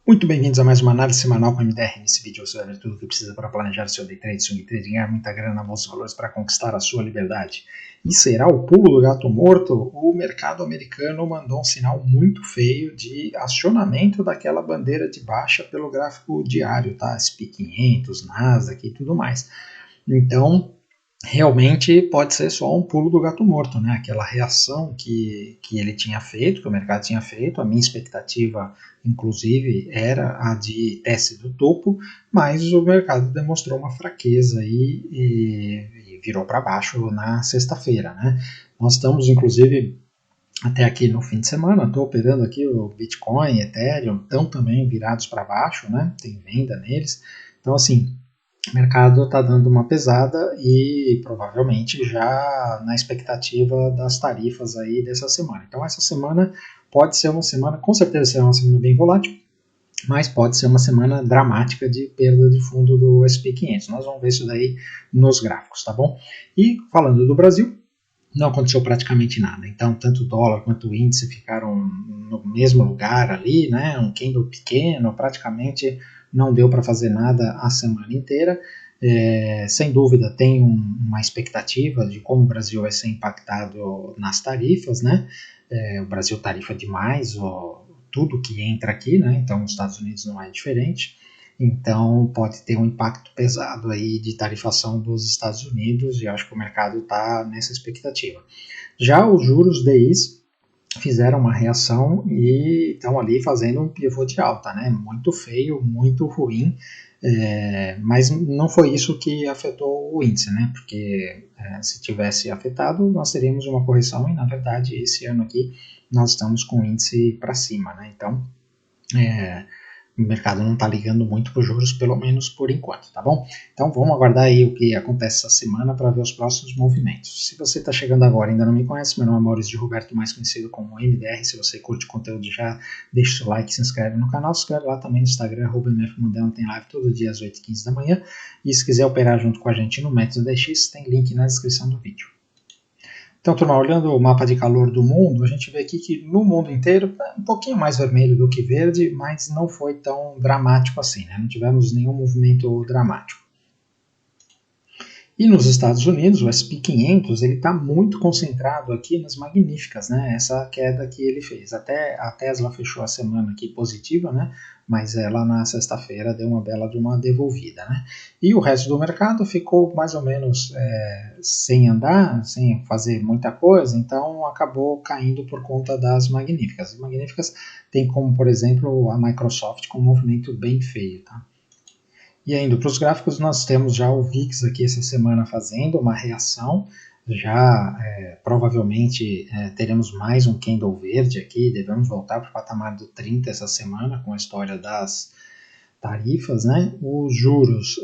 Muito bem-vindos a mais uma análise semanal com a MDR. Nesse vídeo você vai ver tudo o que precisa para planejar seu day trade, swing trade, ganhar muita grana na bolsa de valores para conquistar a sua liberdade. E será o pulo do gato morto? O mercado americano mandou um sinal muito feio de acionamento daquela bandeira de baixa pelo gráfico diário, tá? SP500, Nasdaq e tudo mais. Então, realmente pode ser só um pulo do gato morto, né? Aquela reação que ele tinha feito, que o mercado tinha feito, a minha expectativa, inclusive, era a de teste do topo, mas o mercado demonstrou uma fraqueza e virou para baixo na sexta-feira, né? Nós estamos, inclusive, até aqui no fim de semana, estou operando aqui o Bitcoin, Ethereum, estão também virados para baixo, né? Tem venda neles. Então, assim, o mercado está dando uma pesada e provavelmente já na expectativa das tarifas aí dessa semana. Então essa semana pode ser uma semana, com certeza será uma semana bem volátil, mas pode ser uma semana dramática de perda de fundo do SP500. Nós vamos ver isso daí nos gráficos, tá bom? E falando do Brasil, não aconteceu praticamente nada. Então, tanto o dólar quanto o índice ficaram no mesmo lugar ali, né? Um candle pequeno, praticamente não deu para fazer nada a semana inteira. Sem dúvida, tem uma expectativa de como o Brasil vai ser impactado nas tarifas, né? O Brasil tarifa demais tudo que entra aqui, né? Então, os Estados Unidos não é diferente. Então pode ter um impacto pesado aí de tarifação dos Estados Unidos e acho que o mercado está nessa expectativa. Já os juros DIs fizeram uma reação e estão ali fazendo um pivô de alta, né? Muito feio, muito ruim, mas não foi isso que afetou o índice, né? Porque se tivesse afetado, nós teríamos uma correção e na verdade esse ano aqui nós estamos com o índice para cima, né? Então o mercado não está ligando muito para os juros, pelo menos por enquanto, tá bom? Então vamos aguardar aí o que acontece essa semana para ver os próximos movimentos. Se você está chegando agora e ainda não me conhece, meu nome é Maurício de Roberto, mais conhecido como MDR. Se você curte o conteúdo já deixa o seu like, se inscreve no canal, se inscreve lá também no Instagram, @mfmundano, tem live todo dia às 8h15 da manhã. E se quiser operar junto com a gente no Método DX, tem link na descrição do vídeo. Então, turma, olhando o mapa de calor do mundo, a gente vê aqui que no mundo inteiro é um pouquinho mais vermelho do que verde, mas não foi tão dramático assim, né? Não tivemos nenhum movimento dramático. E nos Estados Unidos, o SP500 ele está muito concentrado aqui nas magníficas, né? Essa queda que ele fez. Até a Tesla fechou a semana aqui positiva, né? Mas ela na sexta-feira deu uma bela de uma devolvida, né? E o resto do mercado ficou mais ou menos sem andar, sem fazer muita coisa, então acabou caindo por conta das magníficas. As magníficas tem como, por exemplo, a Microsoft com um movimento bem feio, tá? E indo para os gráficos, nós temos já o VIX aqui essa semana fazendo uma reação, já provavelmente teremos mais um candle verde aqui, devemos voltar para o patamar do 30 essa semana com a história das tarifas, né? Os juros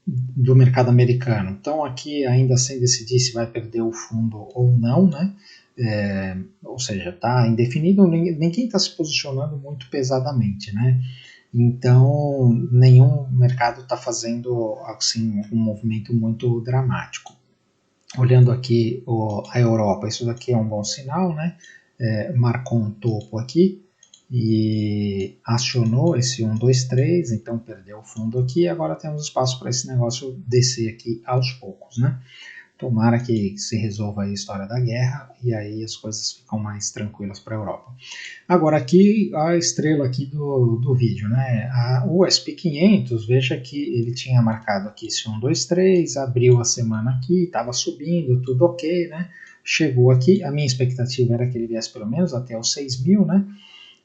do mercado americano estão aqui ainda sem decidir se vai perder o fundo ou não, né? Ou seja, está indefinido, ninguém está se posicionando muito pesadamente, né? Então, nenhum mercado está fazendo assim, um movimento muito dramático. Olhando aqui a Europa, isso daqui é um bom sinal, né? Marcou um topo aqui e acionou esse 1, 2, 3, então perdeu o fundo aqui e agora temos espaço para esse negócio descer aqui aos poucos, né? Tomara que se resolva a história da guerra e aí as coisas ficam mais tranquilas para a Europa. Agora aqui a estrela aqui do vídeo, né? O SP500, veja que ele tinha marcado aqui esse 1, 2, 3, abriu a semana aqui, estava subindo, tudo ok, né? Chegou aqui, a minha expectativa era que ele viesse pelo menos até os 6.000, né?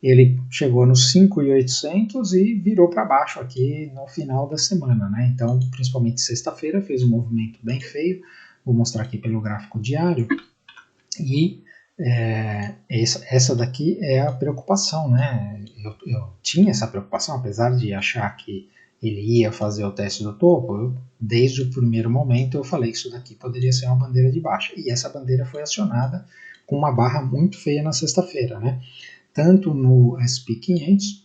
Ele chegou nos 5.800 e virou para baixo aqui no final da semana, né? Então, principalmente sexta-feira, fez um movimento bem feio. Vou mostrar aqui pelo gráfico diário. E essa daqui é a preocupação, né? Eu tinha essa preocupação, apesar de achar que ele ia fazer o teste do topo, desde o primeiro momento eu falei que isso daqui poderia ser uma bandeira de baixa. E essa bandeira foi acionada com uma barra muito feia na sexta-feira, né? Tanto no SP500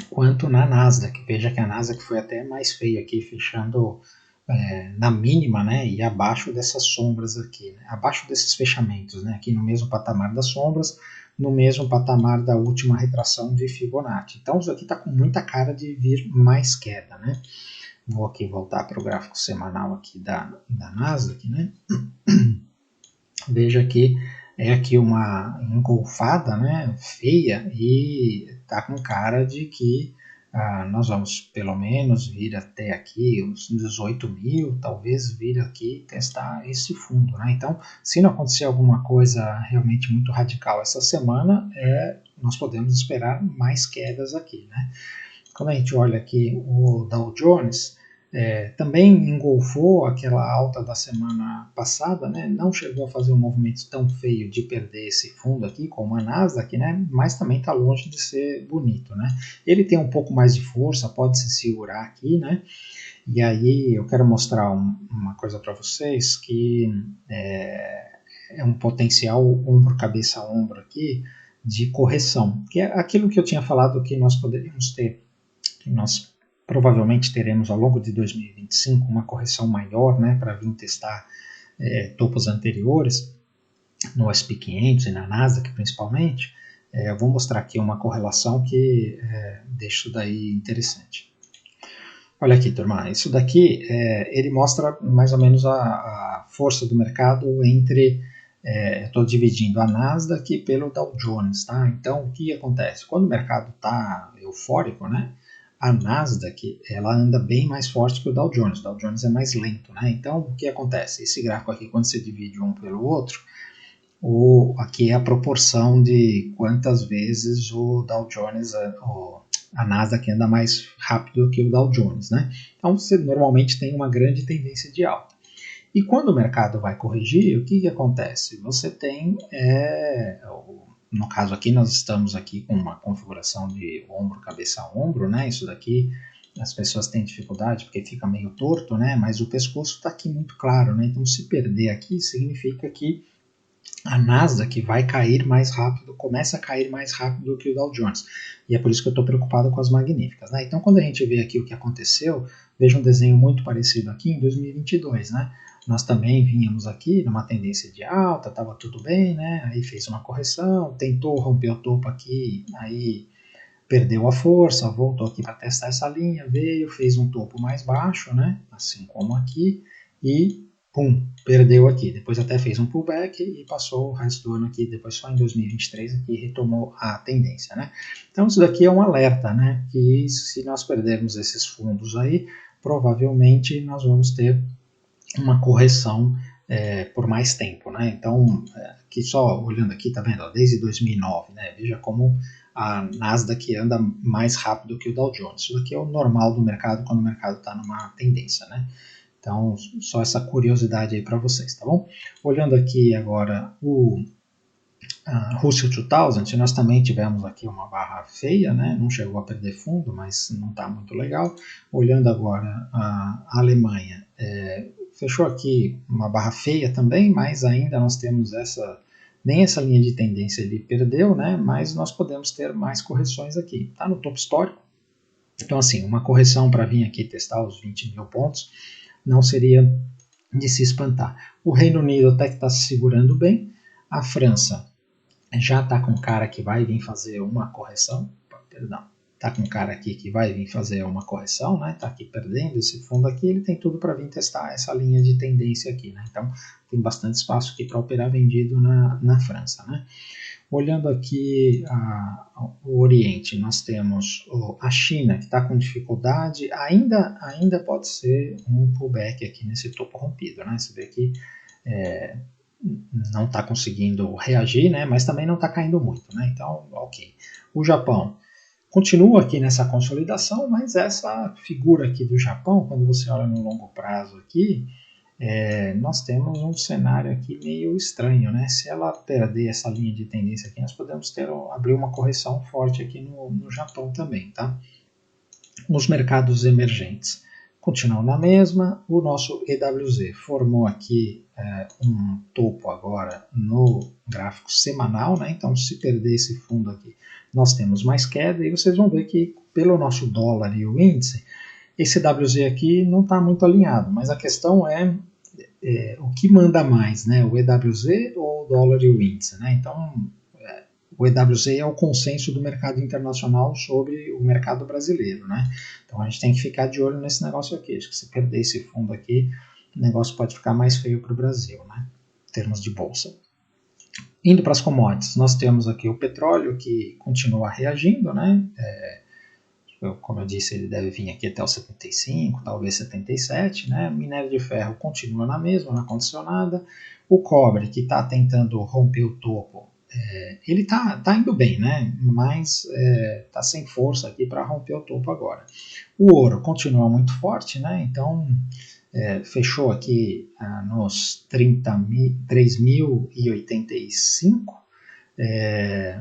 quanto na Nasdaq. Veja que a Nasdaq foi até mais feia aqui, fechando na mínima, né, e abaixo dessas sombras aqui, né, abaixo desses fechamentos, né, aqui no mesmo patamar das sombras, no mesmo patamar da última retração de Fibonacci. Então isso aqui está com muita cara de vir mais queda, né? Vou aqui voltar para o gráfico semanal aqui da Nasdaq, né? Veja que é aqui uma engolfada, né, feia, e está com cara de que nós vamos pelo menos vir até aqui os 18 mil, talvez vir aqui testar esse fundo, né? Então, se não acontecer alguma coisa realmente muito radical essa semana, nós podemos esperar mais quedas aqui, né? Quando a gente olha aqui o Dow Jones, também engolfou aquela alta da semana passada, né? Não chegou a fazer um movimento tão feio de perder esse fundo aqui, como a Nasdaq, né? Mas também está longe de ser bonito, né? Ele tem um pouco mais de força, pode se segurar aqui, né? E aí eu quero mostrar uma coisa para vocês que é um potencial ombro, cabeça, ombro aqui de correção, que é aquilo que eu tinha falado que nós poderíamos ter, que nós provavelmente teremos ao longo de 2025 uma correção maior, né, para vir testar topos anteriores no S&P 500 e na Nasdaq principalmente. Eu vou mostrar aqui uma correlação que deixa isso daí interessante. Olha aqui, turma, isso daqui ele mostra mais ou menos a força do mercado entre, estou dividindo a Nasdaq pelo Dow Jones, tá? Então, o que acontece? Quando o mercado está eufórico, né, a Nasdaq ela anda bem mais forte que o Dow Jones. O Dow Jones é mais lento, né? Então, o que acontece? Esse gráfico aqui, quando você divide um pelo outro, aqui é a proporção de quantas vezes o Dow Jones, a Nasdaq anda mais rápido que o Dow Jones, né? Então, você normalmente tem uma grande tendência de alta. E quando o mercado vai corrigir, o que acontece? Você tem, no caso aqui, nós estamos aqui com uma configuração de ombro, cabeça, ombro, né? Isso daqui as pessoas têm dificuldade porque fica meio torto, né? Mas o pescoço está aqui muito claro, né? Então, se perder aqui, significa que a Nasdaq vai cair mais rápido, começa a cair mais rápido que o Dow Jones. E é por isso que eu estou preocupado com as magníficas, né? Então, quando a gente vê aqui o que aconteceu, veja um desenho muito parecido aqui em 2022, né? Nós também vínhamos aqui numa tendência de alta, estava tudo bem, né? Aí fez uma correção, tentou romper o topo aqui, aí perdeu a força, voltou aqui para testar essa linha, veio, fez um topo mais baixo, né? Assim como aqui, e pum, perdeu aqui. Depois até fez um pullback e passou o resto do ano aqui, depois só em 2023 aqui retomou a tendência, né? Então isso daqui é um alerta, né? Que se nós perdermos esses fundos aí, provavelmente nós vamos ter uma correção por mais tempo, né? Então, aqui só olhando aqui, tá vendo? Desde 2009, né? Veja como a Nasdaq anda mais rápido que o Dow Jones. Isso aqui é o normal do mercado quando o mercado está numa tendência, né? Então, só essa curiosidade aí para vocês, tá bom? Olhando aqui agora o Russell 2000, nós também tivemos aqui uma barra feia, né? Não chegou a perder fundo, mas não está muito legal. Olhando agora a Alemanha, fechou aqui uma barra feia também, mas ainda nós temos nem essa linha de tendência ele perdeu, né? Mas nós podemos ter mais correções aqui. Está no topo histórico, então assim, uma correção para vir aqui testar os 20 mil pontos não seria de se espantar. O Reino Unido até que está se segurando bem, a França já está com cara que vai vir fazer uma correção, está com cara aqui que vai vir fazer uma correção, né? Está aqui perdendo esse fundo aqui, ele tem tudo para vir testar essa linha de tendência aqui, né? Então tem bastante espaço aqui para operar vendido na França, né? Olhando aqui o Oriente, nós temos a China que está com dificuldade, ainda pode ser um pullback aqui nesse topo rompido, né? Você vê que não está conseguindo reagir, né? Mas também não está caindo muito, né? Então, ok. O Japão continua aqui nessa consolidação, mas essa figura aqui do Japão, quando você olha no longo prazo aqui, nós temos um cenário aqui meio estranho, né? Se ela perder essa linha de tendência aqui, nós podemos abrir uma correção forte aqui no Japão também, tá? Nos mercados emergentes, continuam na mesma. O nosso EWZ formou aqui um topo agora no gráfico semanal, né? Então, se perder esse fundo aqui, nós temos mais queda, e vocês vão ver que pelo nosso dólar e o índice, esse EWZ aqui não está muito alinhado, mas a questão é o que manda mais, né? O EWZ ou o dólar e o índice, né? Então, O EWZ é o consenso do mercado internacional sobre o mercado brasileiro, né? Então a gente tem que ficar de olho nesse negócio aqui. Acho que se perder esse fundo aqui, o negócio pode ficar mais feio para o Brasil, né? Em termos de bolsa. Indo para as commodities, nós temos aqui o petróleo que continua reagindo, né? Como eu disse, ele deve vir aqui até os 75, talvez 77, né? Minério de ferro continua na mesma, na condicionada. O cobre, que está tentando romper o topo, ele tá indo bem, né? Mas tá sem força aqui para romper o topo agora. O ouro continua muito forte, né? Então fechou aqui nos 3.085,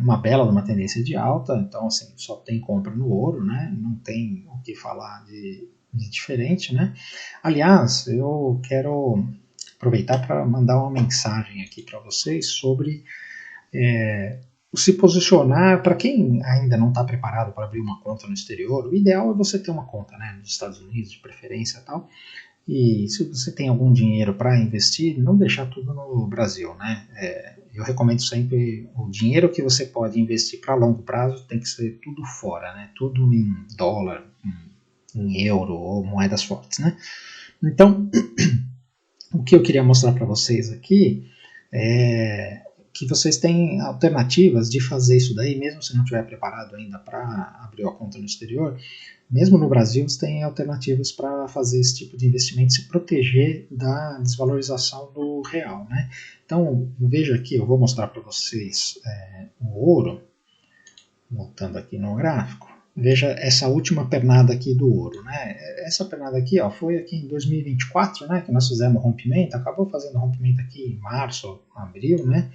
uma bela de uma tendência de alta, então assim, só tem compra no ouro, né? Não tem o que falar de diferente, né? Aliás, eu quero aproveitar para mandar uma mensagem aqui para vocês sobre se posicionar. Para quem ainda não está preparado para abrir uma conta no exterior, o ideal é você ter uma conta, né, nos Estados Unidos, de preferência e tal. E se você tem algum dinheiro para investir, não deixar tudo no Brasil, né? Eu recomendo sempre o dinheiro que você pode investir para longo prazo tem que ser tudo fora, né? Tudo em dólar, em euro ou moedas fortes, né? Então, o que eu queria mostrar para vocês aqui é que vocês têm alternativas de fazer isso daí, mesmo se não estiver preparado ainda para abrir a conta no exterior. Mesmo no Brasil, você tem alternativas para fazer esse tipo de investimento, se proteger da desvalorização do real, né? Então, veja aqui, eu vou mostrar para vocês o ouro, voltando aqui no gráfico. Veja essa última pernada aqui do ouro, né? Essa pernada aqui, ó, foi aqui em 2024, né, que nós fizemos rompimento, acabou fazendo rompimento aqui em março, abril, né?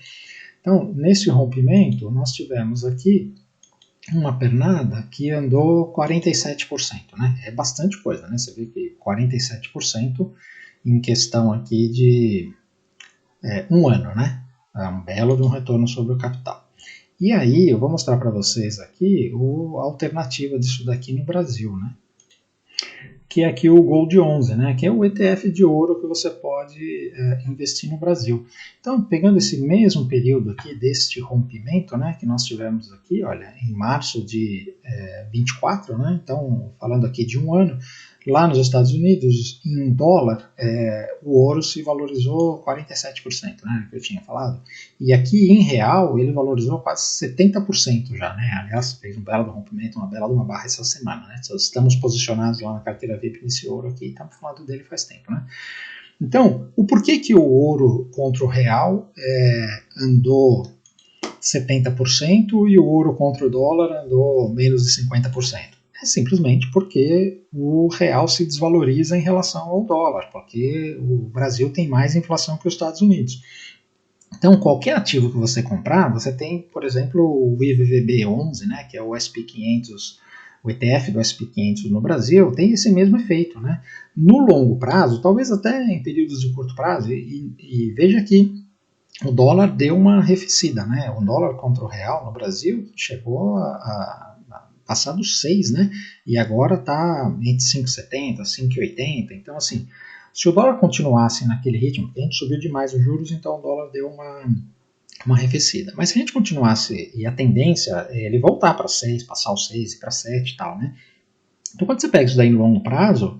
Então, nesse rompimento, nós tivemos aqui uma pernada que andou 47%, né? É bastante coisa, né? Você vê que 47% em questão aqui de um ano, né? É um belo de um retorno sobre o capital. E aí, eu vou mostrar para vocês aqui a alternativa disso daqui no Brasil, né? Que é aqui o Gold 11, né? Que é o ETF de ouro que você pode investir no Brasil. Então, pegando esse mesmo período aqui deste rompimento, né, que nós tivemos aqui, olha, em março de 24, né? Então, falando aqui de um ano, lá nos Estados Unidos, em dólar, o ouro se valorizou 47%, né, que eu tinha falado. E aqui, em real, ele valorizou quase 70% já, né? Aliás, fez um belo rompimento, uma bela de uma barra essa semana, né? Estamos posicionados lá na carteira VIP nesse ouro aqui, estamos falando dele faz tempo, né? Então, o porquê que o ouro contra o real andou 70% e o ouro contra o dólar andou menos de 50%? É simplesmente porque o real se desvaloriza em relação ao dólar, porque o Brasil tem mais inflação que os Estados Unidos. Então, qualquer ativo que você comprar, você tem, por exemplo, o IVVB11, né, que é o SP500, o ETF do SP500 no Brasil, tem esse mesmo efeito, né? No longo prazo, talvez até em períodos de curto prazo, e veja que o dólar deu uma arrefecida, né? O dólar contra o real no Brasil chegou a passar dos 6, né? E agora está entre 5,70, 5,80. Então, assim, se o dólar continuasse naquele ritmo, a gente subiu demais os juros, então o dólar deu uma arrefecida. Mas se a gente continuasse, e a tendência é ele voltar para 6, passar os 6 e para 7 e tal, né? Então, quando você pega isso daí no longo prazo,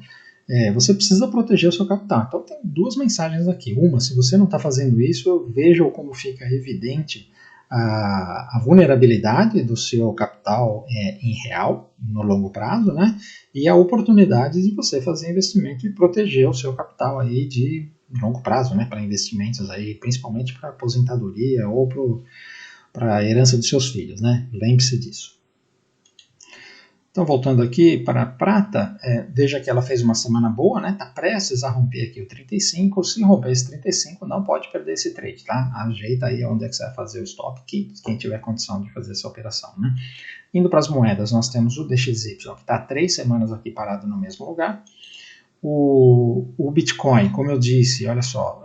você precisa proteger o seu capital. Então, tem duas mensagens aqui. Uma, se você não está fazendo isso, veja como fica evidente a vulnerabilidade do seu capital em real, no longo prazo, né? E a oportunidade de você fazer investimento e proteger o seu capital aí de longo prazo, né? Para investimentos aí, principalmente para aposentadoria ou para a herança dos seus filhos, né? Lembre-se disso. Então, voltando aqui para a prata, veja que ela fez uma semana boa, né? Está prestes a romper aqui o 35. Se romper esse 35, não pode perder esse trade, tá? Ajeita aí onde é que você vai fazer o stop, quem tiver condição de fazer essa operação, né? Indo para as moedas, nós temos o DXY, que está 3 semanas aqui parado no mesmo lugar. O Bitcoin, como eu disse, olha só,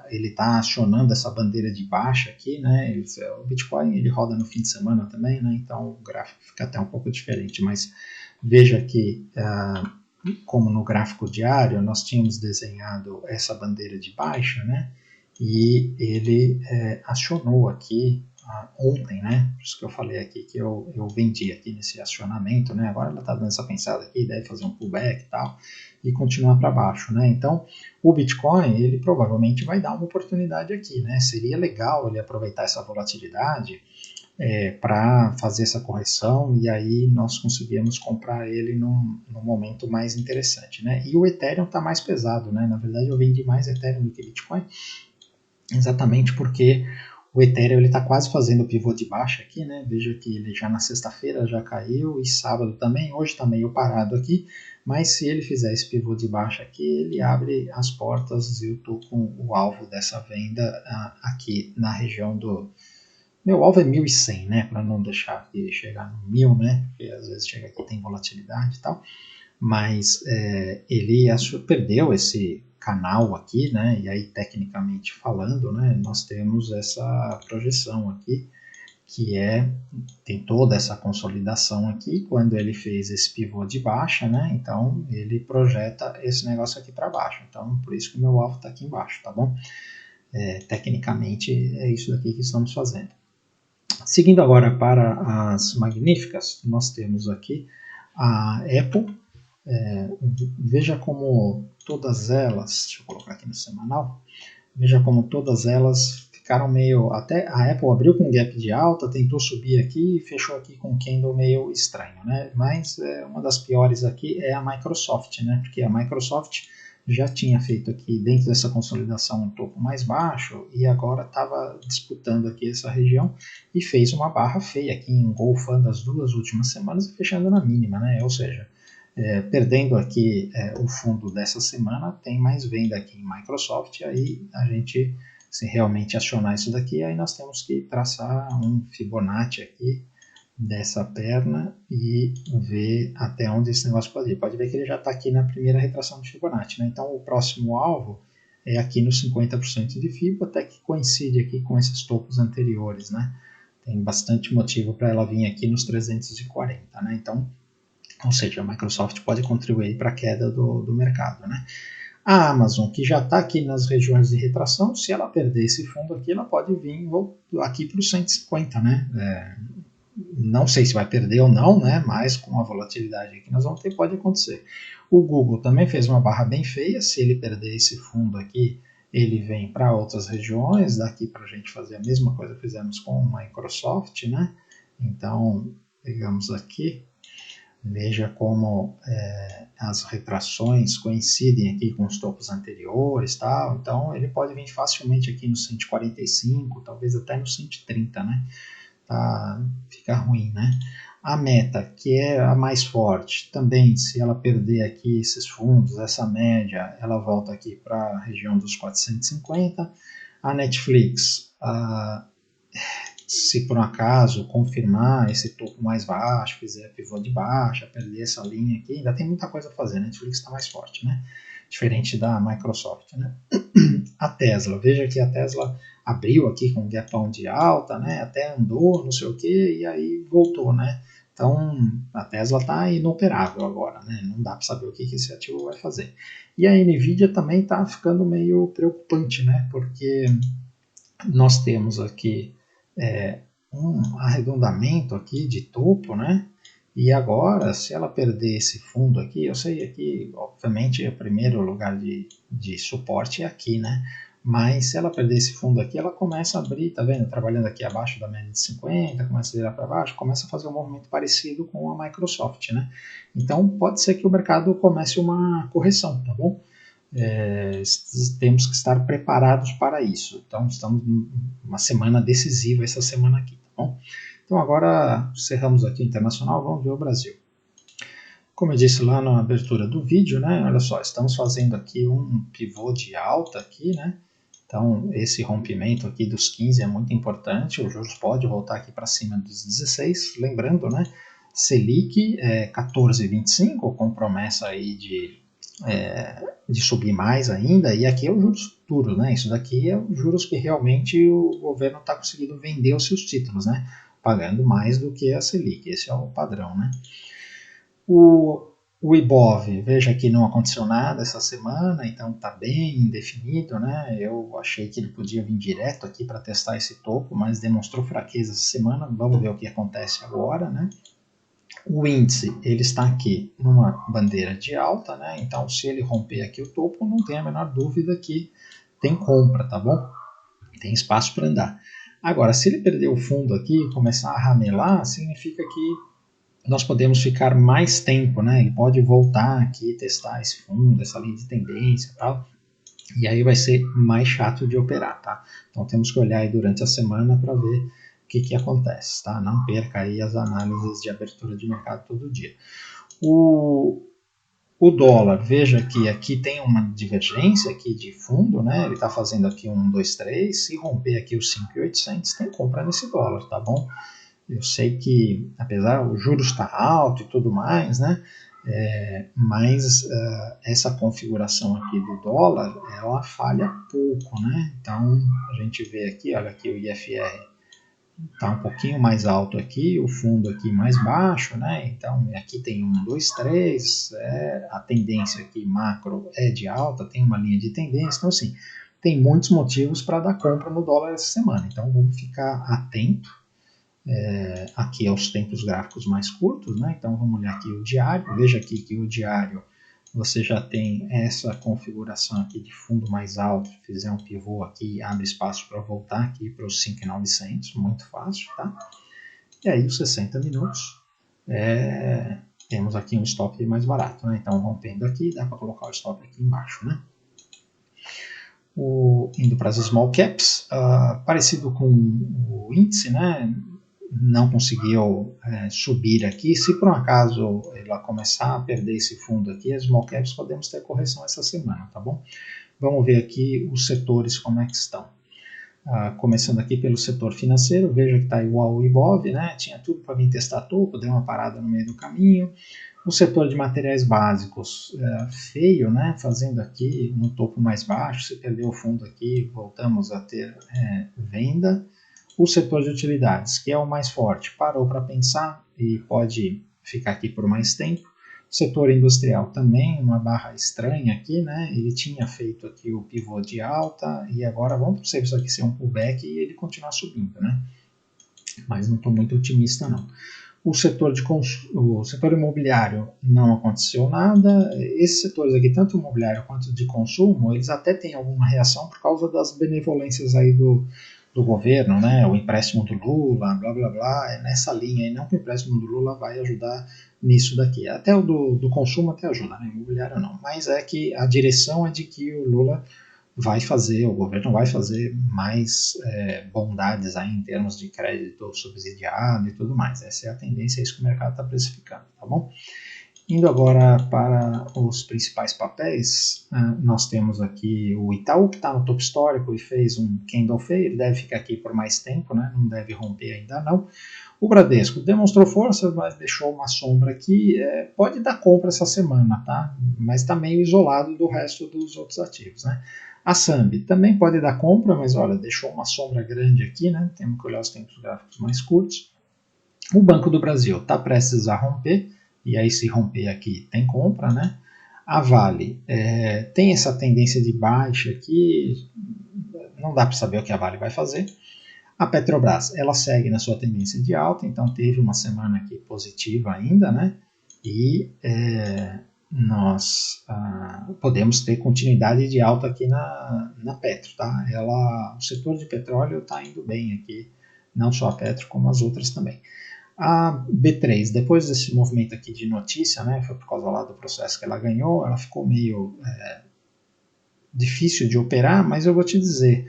ele está acionando essa bandeira de baixa aqui, né? O Bitcoin ele roda no fim de semana também, né? Então o gráfico fica até um pouco diferente, mas veja que, como no gráfico diário, nós tínhamos desenhado essa bandeira de baixa, né? E ele acionou aqui ontem, né? Por isso que eu falei aqui que eu vendi aqui nesse acionamento, né? Agora ela está dando essa pensada aqui, deve fazer um pullback e tal, e continuar para baixo, né? Então, o Bitcoin, ele provavelmente vai dar uma oportunidade aqui, né? Seria legal ele aproveitar essa volatilidade para fazer essa correção e aí nós conseguimos comprar ele num momento mais interessante, né? E o Ethereum está mais pesado, né? Na verdade, eu vendi mais Ethereum do que Bitcoin, exatamente porque o Ethereum está quase fazendo o pivô de baixa aqui, né? Veja que ele já na sexta-feira já caiu e sábado também, hoje está meio parado aqui, mas se ele fizer esse pivô de baixa aqui, ele abre as portas e eu estou com o alvo dessa venda aqui na região do... Meu alvo é 1.100, né? Para não deixar aqui chegar no 1.000, né? Porque às vezes chega aqui tem volatilidade e tal, mas ele perdeu esse canal aqui, né? E aí tecnicamente falando, né? Nós temos essa projeção aqui que tem toda essa consolidação aqui. Quando ele fez esse pivô de baixa, né? Então ele projeta esse negócio aqui para baixo. Então por isso que o meu alvo está aqui embaixo, tá bom? Tecnicamente é isso daqui que estamos fazendo. Seguindo agora para as magníficas, nós temos aqui a Apple. Veja como todas elas, deixa eu colocar aqui no semanal, veja como todas elas ficaram meio, até a Apple abriu com gap de alta, tentou subir aqui e fechou aqui com um candle meio estranho, né? Mas uma das piores aqui é a Microsoft, né? Porque a Microsoft já tinha feito aqui dentro dessa consolidação um topo mais baixo e agora estava disputando aqui essa região e fez uma barra feia aqui, engolfando as duas últimas semanas e fechando na mínima, né? Ou seja, perdendo aqui o fundo dessa semana, tem mais venda aqui em Microsoft, aí a gente, se realmente acionar isso daqui, aí nós temos que traçar um Fibonacci aqui dessa perna e ver até onde esse negócio pode ir. Pode ver que ele já está aqui na primeira retração de Fibonacci, né? Então o próximo alvo é aqui no 50% de Fibo, até que coincide aqui com esses topos anteriores, né? Tem bastante motivo para ela vir aqui nos 340, né? Então, ou seja, a Microsoft pode contribuir para a queda do mercado, né? A Amazon, que já está aqui nas regiões de retração, se ela perder esse fundo aqui, ela pode vir aqui para os 150, né? Não sei se vai perder ou não, né? Mas com a volatilidade que nós vamos ter, pode acontecer. O Google também fez uma barra bem feia, se ele perder esse fundo aqui, ele vem para outras regiões, daqui para a gente fazer a mesma coisa que fizemos com o Microsoft, né? Então, pegamos aqui, veja como as retrações coincidem aqui com os topos anteriores, tal. Então ele pode vir facilmente aqui no 145, talvez até no 130, né? Fica ruim, né? A Meta, que é a mais forte, também, se ela perder aqui esses fundos, essa média, ela volta aqui para a região dos 450. A Netflix, se por um acaso confirmar esse topo mais baixo, fizer pivô de baixa, perder essa linha aqui, ainda tem muita coisa a fazer, a Netflix está mais forte, né? Diferente da Microsoft, né? A Tesla, veja que a Tesla abriu aqui com um gapão de alta, né? Até andou, não sei o que, e aí voltou, né? Então a Tesla está inoperável agora, né? Não dá para saber o que esse ativo vai fazer. E a Nvidia também está ficando meio preocupante, né? Porque nós temos aqui um arredondamento aqui de topo, né? E agora, se ela perder esse fundo aqui, eu sei aqui, obviamente, o primeiro lugar de suporte é aqui, né? Mas se ela perder esse fundo aqui, ela começa a abrir, tá vendo? Trabalhando aqui abaixo da média de 50, começa a virar para baixo, começa a fazer um movimento parecido com a Microsoft, né? Então, pode ser que o mercado comece uma correção, tá bom? Temos que estar preparados para isso. Então, estamos numa semana decisiva essa semana aqui, tá bom? Então, agora encerramos aqui o internacional, vamos ver o Brasil. Como eu disse lá na abertura do vídeo, né? Olha só, estamos fazendo aqui um pivô de alta aqui, né? Então, esse rompimento aqui dos 15 é muito importante, o juros pode voltar aqui para cima dos 16, lembrando, né? Selic 14,25, com promessa aí de subir mais ainda, e aqui é o juros futuro, né? Isso daqui é os juros que realmente o governo está conseguindo vender os seus títulos, né? Pagando mais do que a Selic, esse é o padrão, né? O O Ibov, veja que não aconteceu nada essa semana, então está bem indefinido, né? Eu achei que ele podia vir direto aqui para testar esse topo, mas demonstrou fraqueza essa semana. Vamos ver o que acontece agora, né? O índice, ele está aqui numa bandeira de alta, né? Então, se ele romper aqui o topo, não tem a menor dúvida que tem compra, tá bom? Tem espaço para andar. Agora, se ele perder o fundo aqui e começar a ramelar, significa que nós podemos ficar mais tempo, né? Ele pode voltar aqui, testar esse fundo, essa linha de tendência e tal, e aí vai ser mais chato de operar, tá? Então temos que olhar aí durante a semana para ver o que acontece, tá? Não perca aí as análises de abertura de mercado todo dia. O dólar, veja que aqui tem uma divergência aqui de fundo, né? Ele está fazendo aqui 1, 2, 3, se romper aqui os 5.800, tem compra nesse dólar, tá bom? Eu sei que, apesar o juros está alto e tudo mais, né? Mas essa configuração aqui do dólar, ela falha pouco, né? Então, a gente vê aqui, olha aqui o IFR está um pouquinho mais alto aqui, o fundo aqui mais baixo, né? Então, aqui tem 1, 2, 3, a tendência aqui macro é de alta, tem uma linha de tendência, então assim, tem muitos motivos para dar compra no dólar essa semana, então vamos ficar atento aqui aos tempos gráficos mais curtos, né? Então vamos olhar aqui o diário, veja aqui que o diário você já tem essa configuração aqui de fundo mais alto, fizer um pivô aqui, abre espaço para voltar aqui para os 5.900, muito fácil, tá? E aí os 60 minutos, temos aqui um stop mais barato, né? Então rompendo aqui, dá para colocar o stop aqui embaixo, né? Indo para as small caps, parecido com o índice, né? Não conseguiu subir aqui. Se por um acaso ela começar a perder esse fundo aqui, as small caps podemos ter correção essa semana, tá bom? Vamos ver aqui os setores como é que estão. Começando aqui pelo setor financeiro, veja que está igual o Ibov, né? Tinha tudo para vir testar topo, deu uma parada no meio do caminho. O setor de materiais básicos, feio, né? Fazendo aqui um topo mais baixo, se perdeu o fundo aqui, voltamos a ter venda. O setor de utilidades, que é o mais forte, parou para pensar e pode ficar aqui por mais tempo. O setor industrial também, uma barra estranha aqui, né? Ele tinha feito aqui o pivô de alta e agora vamos para isso aqui ser um pullback e ele continuar subindo, né? Mas não estou muito otimista não. O setor imobiliário não aconteceu nada. Esses setores aqui, tanto imobiliário quanto de consumo, eles até têm alguma reação por causa das benevolências aí do governo, né? O empréstimo do Lula, blá blá blá, é nessa linha, e não que o empréstimo do Lula vai ajudar nisso daqui. Até o do consumo até ajuda, né? Imobiliário não. Mas é que a direção é de que o Lula vai fazer, o governo vai fazer mais bondades aí em termos de crédito subsidiado e tudo mais. Essa é a tendência, é isso que o mercado está precificando, tá bom? Indo agora para os principais papéis, nós temos aqui o Itaú, que está no topo histórico e fez um candle feio, ele deve ficar aqui por mais tempo, né? Não deve romper ainda não. O Bradesco demonstrou força, mas deixou uma sombra aqui, pode dar compra essa semana, tá? Mas está meio isolado do resto dos outros ativos, né? A Sambi também pode dar compra, mas olha, deixou uma sombra grande aqui, né? Temos que olhar os tempos gráficos mais curtos. O Banco do Brasil está prestes a romper, e aí se romper aqui tem compra, né? A Vale tem essa tendência de baixa aqui, não dá para saber o que a Vale vai fazer. A Petrobras, ela segue na sua tendência de alta, então teve uma semana aqui positiva ainda, né? E nós podemos ter continuidade de alta aqui na Petro, tá? O setor de petróleo está indo bem aqui, não só a Petro, como as outras também. A B3, depois desse movimento aqui de notícia, né, foi por causa lá do processo que ela ganhou, ela ficou meio difícil de operar, mas eu vou te dizer,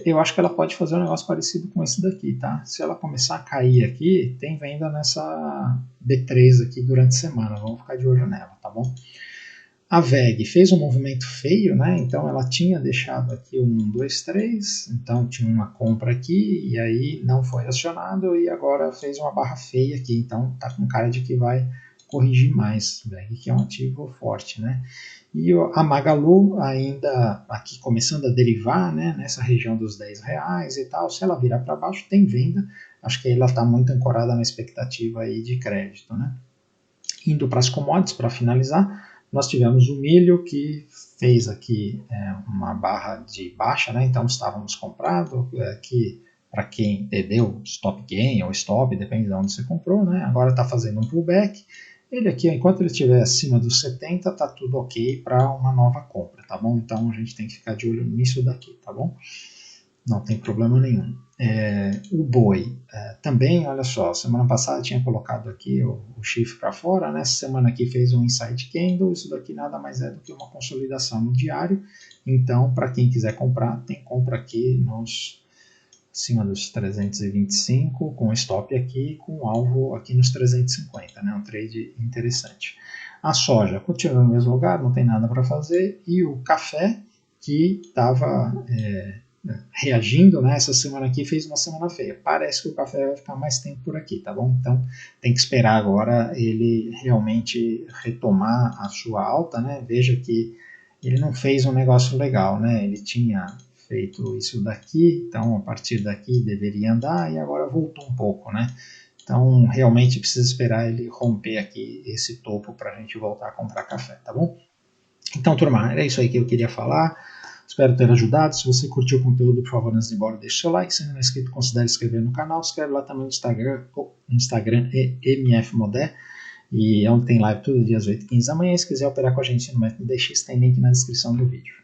eu acho que ela pode fazer um negócio parecido com esse daqui, tá? Se ela começar a cair aqui, tem venda nessa B3 aqui durante a semana, vamos ficar de olho nela, tá bom? A VEG fez um movimento feio, né? Então ela tinha deixado aqui 1, 2, 3, então tinha uma compra aqui e aí não foi acionado e agora fez uma barra feia aqui, então tá com cara de que vai corrigir mais, VEG que é um ativo forte, né? E a Magalu ainda aqui começando a derivar, né? Nessa região dos R$10 e tal, se ela virar para baixo tem venda, acho que ela está muito ancorada na expectativa aí de crédito, né? Indo para as commodities, para finalizar, nós tivemos o milho que fez aqui uma barra de baixa, né? Então estávamos comprando aqui, para quem entendeu, stop gain ou stop, depende de onde você comprou, né? Agora está fazendo um pullback. Ele aqui, enquanto ele estiver acima dos 70, tá tudo ok para uma nova compra, tá bom? Então a gente tem que ficar de olho nisso daqui, tá bom? Não tem problema nenhum. O boi também, olha só, semana passada tinha colocado aqui o chifre para fora, né? Essa semana aqui fez um inside candle, isso daqui nada mais é do que uma consolidação no diário. Então, para quem quiser comprar, tem compra aqui acima dos 325, com stop aqui, com alvo aqui nos 350, né? Um trade interessante. A soja continua no mesmo lugar, não tem nada para fazer, e o café, que estava reagindo, né? Essa semana aqui fez uma semana feia. Parece que o café vai ficar mais tempo por aqui, tá bom? Então tem que esperar agora ele realmente retomar a sua alta, né? Veja que ele não fez um negócio legal, né? Ele tinha feito isso daqui, então a partir daqui deveria andar e agora voltou um pouco, né? Então realmente precisa esperar ele romper aqui esse topo para a gente voltar a comprar café, tá bom? Então, turma, era isso aí que eu queria falar. Espero ter ajudado. Se você curtiu o conteúdo, por favor, antes de ir embora, deixe seu like. Se ainda não é inscrito, considere se inscrever no canal. Se inscreve lá também no Instagram MFModé. E é onde tem live todo dia às 8h15 da manhã. Se quiser operar com a gente no método DX, tem link na descrição do vídeo.